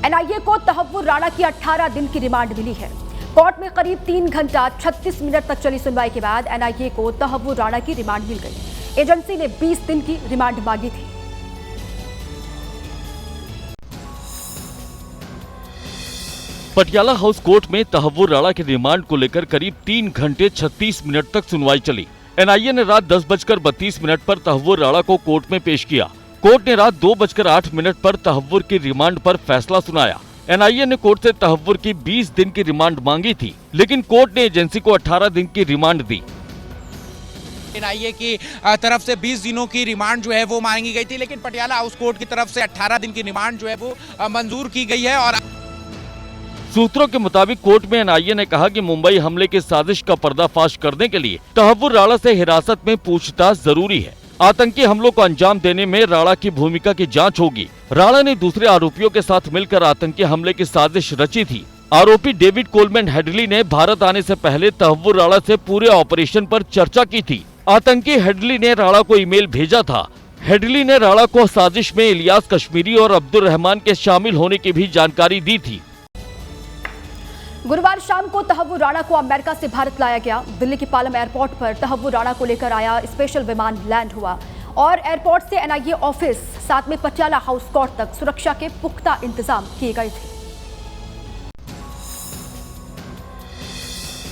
NIA को तहव्वुर राणा की 18 दिन की रिमांड मिली है। कोर्ट में करीब 3 घंटा 36 मिनट तक चली सुनवाई के बाद एनआईए को तहव्वुर राणा की रिमांड मिल गई। एजेंसी ने 20 दिन की रिमांड मांगी थी। पटियाला हाउस कोर्ट में तहव्वुर राणा के रिमांड को लेकर करीब 3 घंटे 36 मिनट तक सुनवाई चली। एनआईए ने रात 10:32 पर तहव्वुर राणा को कोर्ट में पेश किया। कोर्ट ने रात 2:08 पर तहव्वुर की रिमांड पर फैसला सुनाया। एनआईए ने कोर्ट से तहव्वुर की 20 दिन की रिमांड मांगी थी, लेकिन कोर्ट ने एजेंसी को 18 दिन की रिमांड दी। एनआईए की तरफ से 20 दिनों की रिमांड जो है वो मांगी गई थी, लेकिन पटियाला हाउस कोर्ट की तरफ से 18 दिन की रिमांड जो है वो मंजूर की गई है। और सूत्रों के मुताबिक कोर्ट में एनआईए ने कहा कि मुंबई हमले की साजिश का पर्दाफाश करने के लिए तहव्वुर राणा से हिरासत में पूछताछ जरूरी है। आतंकी हमलों को अंजाम देने में राणा की भूमिका की जांच होगी। राणा ने दूसरे आरोपियों के साथ मिलकर आतंकी हमले की साजिश रची थी। आरोपी डेविड कोलमैन हेडली ने भारत आने से पहले तहव्वुर राणा से पूरे ऑपरेशन पर चर्चा की थी। आतंकी हेडली ने राणा को ईमेल भेजा था। हेडली ने राणा को साजिश में इलियास कश्मीरी और अब्दुल रहमान के शामिल होने की भी जानकारी दी थी। गुरुवार शाम को तहव्वुर राणा को अमेरिका से भारत लाया गया। दिल्ली के पालम एयरपोर्ट पर तहव्वुर राणा को लेकर आया स्पेशल विमान लैंड हुआ और एयरपोर्ट से एनआईए ऑफिस साथ में पटियाला हाउस कोर्ट तक सुरक्षा के पुख्ता इंतजाम किए गए थे।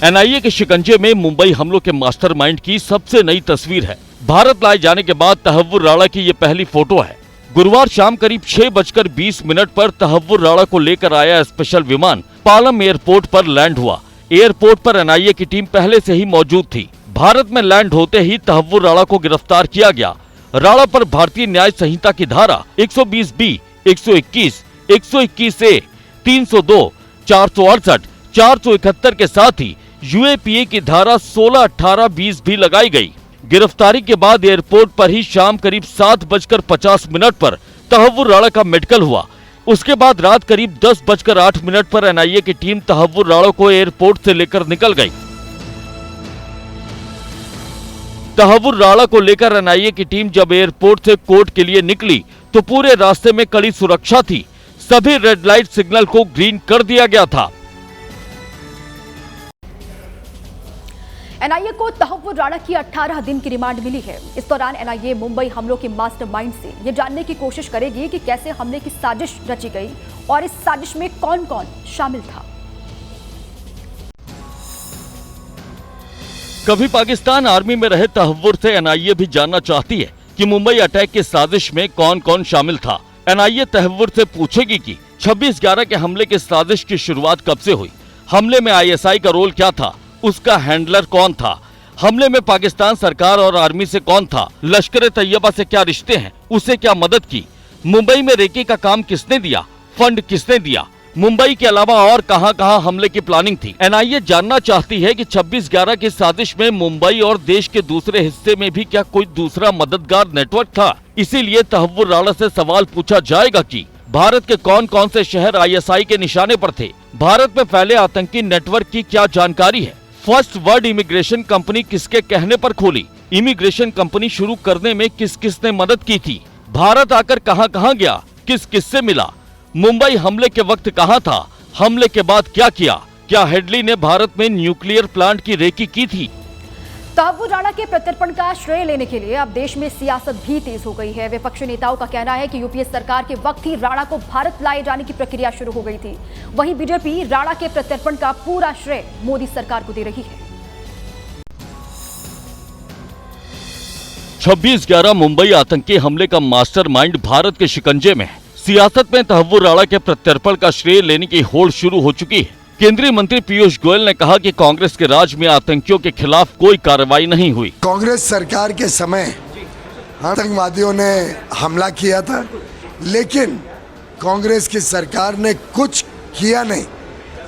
एनआईए के शिकंजे में मुंबई हमलों के मास्टरमाइंड की सबसे नई तस्वीर है। भारत लाए जाने के बाद तहव्वुर राणा की ये पहली फोटो है। गुरुवार शाम करीब 6:20 पर तहव्वुर राणा को लेकर आया स्पेशल विमान पालम एयरपोर्ट पर लैंड हुआ। एयरपोर्ट पर एनआईए की टीम पहले से ही मौजूद थी। भारत में लैंड होते ही तहव्वुर राणा को गिरफ्तार किया गया। राणा पर भारतीय न्याय संहिता की धारा 120B, 121, 121A, 302, 468, 471 के साथ ही यूएपीए की धारा 16, 18, 20 भी लगाई गई। गिरफ्तारी के बाद एयरपोर्ट पर ही शाम करीब 7:50 पर तहव्वुर राणा का मेडिकल हुआ। उसके बाद रात करीब 10:08 पर एनआईए की टीम तहव्वुर राणा को एयरपोर्ट से लेकर निकल गई। तहव्वुर राणा को लेकर एनआईए की टीम जब एयरपोर्ट से कोर्ट के लिए निकली तो पूरे रास्ते में कड़ी सुरक्षा थी। सभी रेड लाइट सिग्नल को ग्रीन कर दिया गया था। एनआईए को तहव्वुर राणा की 18 दिन की रिमांड मिली है। इस दौरान एनआईए मुंबई हमलों के मास्टरमाइंड से ये जानने की कोशिश करेगी कि कैसे हमले की साजिश रची गई और इस साजिश में कौन कौन शामिल था। कभी पाकिस्तान आर्मी में रहे तहव्वुर से एनआईए भी जानना चाहती है कि मुंबई अटैक की साजिश में कौन कौन शामिल था। एनआईए तहव्वुर से पूछेगी कि 26/11 के हमले की साजिश की शुरुआत कब से हुई, हमले में आईएसआई का रोल क्या था, उसका हैंडलर कौन था, हमले में पाकिस्तान सरकार और आर्मी से कौन था, लश्कर तैयबा से क्या रिश्ते हैं, उसे क्या मदद की, मुंबई में रेकी का काम किसने दिया, फंड किसने दिया, मुंबई के अलावा और कहां-कहां हमले की प्लानिंग थी। एनआईए जानना चाहती है कि 26/11 की साजिश में मुंबई और देश के दूसरे हिस्से में भी क्या कोई दूसरा मददगार नेटवर्क था। इसीलिए तहव्वुर राणा से सवाल पूछा जाएगा कि भारत के कौन कौन से शहर आईएसआई के निशाने पर थे, भारत में फैले आतंकी नेटवर्क की क्या जानकारी है, फर्स्ट वर्ल्ड इमिग्रेशन कंपनी किसके कहने पर खोली, इमिग्रेशन कंपनी शुरू करने में किस किस ने मदद की थी, भारत आकर कहां कहां गया, किस किस से मिला, मुंबई हमले के वक्त कहां था, हमले के बाद क्या किया, क्या हेडली ने भारत में न्यूक्लियर प्लांट की रेकी की थी। तहव्वुर राणा के प्रत्यर्पण का श्रेय लेने के लिए अब देश में सियासत भी तेज हो गई है। विपक्षी नेताओं का कहना है कि यूपीए सरकार के वक्त ही राणा को भारत लाए जाने की प्रक्रिया शुरू हो गई थी। वहीं बीजेपी राणा के प्रत्यर्पण का पूरा श्रेय मोदी सरकार को दे रही है। 26/11 मुंबई आतंकी हमले का मास्टरमाइंड भारत के शिकंजे में है। सियासत में तहव्वुर राणा के प्रत्यर्पण का श्रेय लेने की होड़ शुरू हो चुकी है। केंद्रीय मंत्री पीयूष गोयल ने कहा कि कांग्रेस के राज में आतंकियों के खिलाफ कोई कार्रवाई नहीं हुई। कांग्रेस सरकार के समय आतंकवादियों ने हमला किया था, लेकिन कांग्रेस की सरकार ने कुछ किया नहीं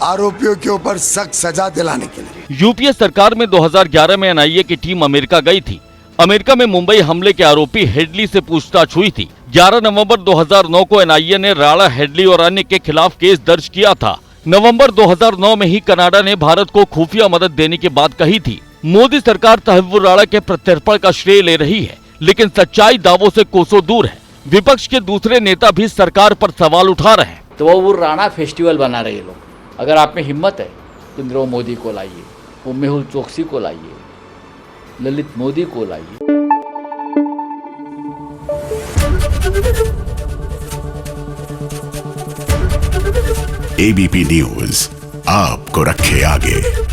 आरोपियों के ऊपर सख्त सजा दिलाने के लिए। यूपीए सरकार में 2011 में एनआईए की टीम अमेरिका गई थी। अमेरिका में मुंबई हमले के आरोपी हेडली से पूछताछ हुई थी। 11 नवंबर 2009 को एनआईए ने राणा, हेडली और अन्य के खिलाफ केस दर्ज किया था। नवंबर 2009 में ही कनाडा ने भारत को खुफिया मदद देने की बात कही थी। मोदी सरकार तहव्वुर राणा के प्रत्यर्पण का श्रेय ले रही है, लेकिन सच्चाई दावों से कोसों दूर है। विपक्ष के दूसरे नेता भी सरकार पर सवाल उठा रहे हैं। तो वो राणा फेस्टिवल बना रहे लोग। अगर आप में हिम्मत है तो नीरव मोदी को लाइए, वो मेहुल चोकसी को लाइए, ललित मोदी को लाइए। एबीपी न्यूज आपको रखे आगे।